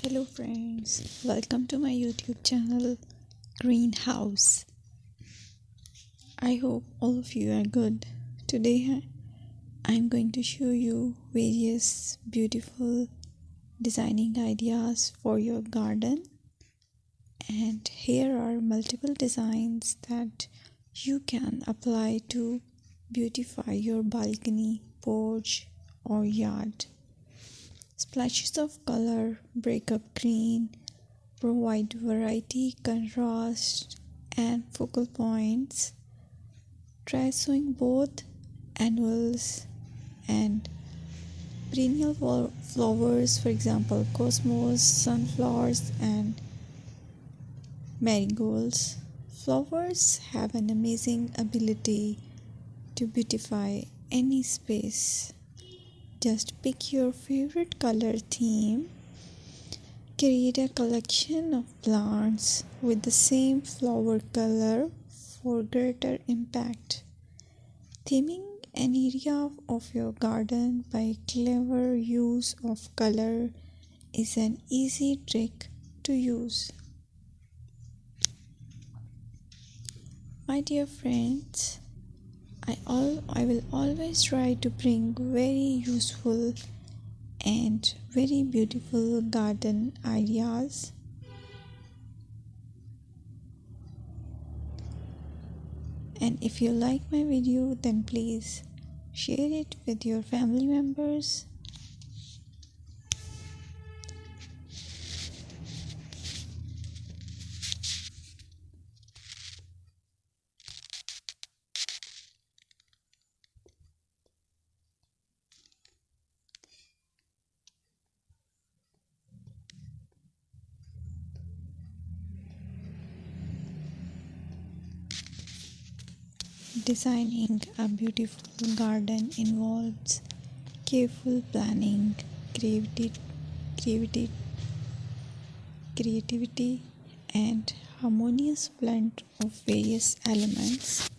Hello friends, welcome to my YouTube channel Greenhouse. I hope all of you are good. Today I'm going to show you various beautiful designing ideas for your garden, and here are multiple designs that you can apply to beautify your balcony, porch or yard. Splashes of color break up green, provide variety, contrast, and focal points. Try sowing both annuals and perennial flowers, for example, cosmos, sunflowers, and marigolds. Flowers have an amazing ability to beautify any space. Just pick your favorite color theme. Create a collection of plants with the same flower color for greater impact. Theming an area of your garden by clever use of color is an easy trick to use. My dear friends, I will always try to bring very useful and very beautiful garden ideas. And if you like my video, then please share it with your family members. Designing a beautiful garden involves careful planning, creativity, creativity, and harmonious blend of various elements.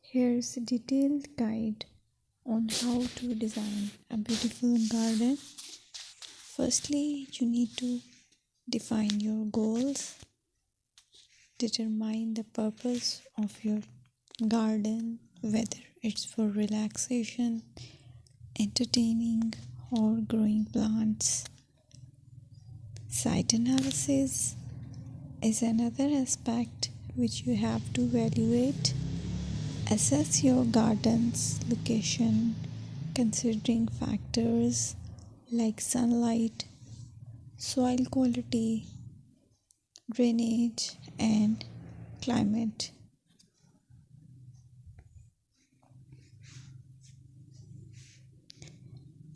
Here's a detailed guide on how to design a beautiful garden. Firstly, you need to define your goals. Determine the purpose of your garden, whether it's for relaxation, entertaining, or growing plants. Site analysis is another aspect which you have to evaluate. Assess your garden's location, considering factors like sunlight, soil quality, drainage, and climate.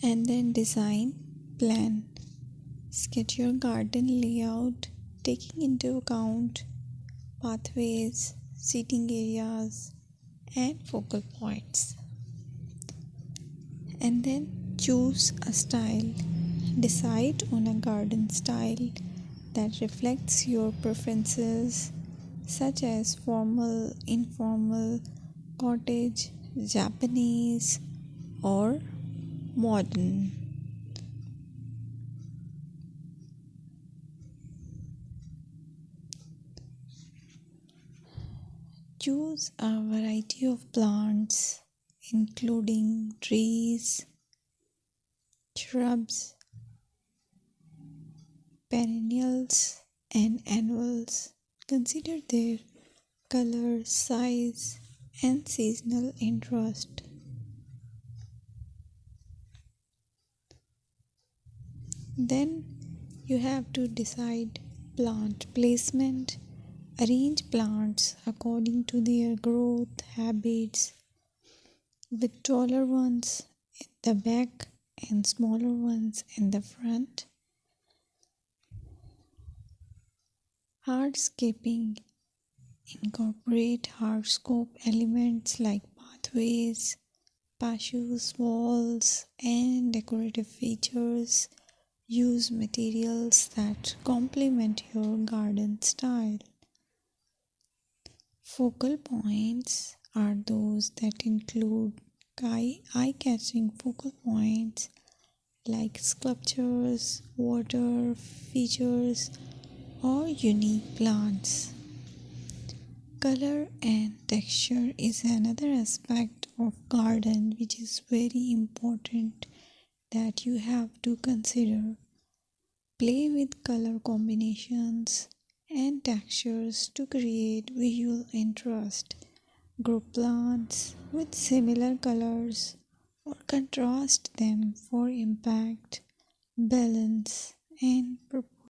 And then design, plan. Sketch your garden layout, taking into account pathways, seating areas, and focal points. And then choose a style. Decide on a garden style that reflects your preferences, such as formal, informal, cottage, Japanese, or modern. Choose a variety of plants, including trees, shrubs, perennials, and annuals. Consider their color, size, and seasonal interest. Then you have to decide plant placement. Arrange plants according to their growth habits, with taller ones in the back and smaller ones in the front. Hardscaping. Incorporate hardscape elements like pathways, patios, walls, and decorative features. Use materials that complement your garden style. Focal points are those that include eye-catching focal points like sculptures, water features, or unique plants. Color and texture is another aspect of garden which is very important that you have to consider. Play with color combinations and textures to create visual interest. Group plants with similar colors or contrast them for impact, balance, and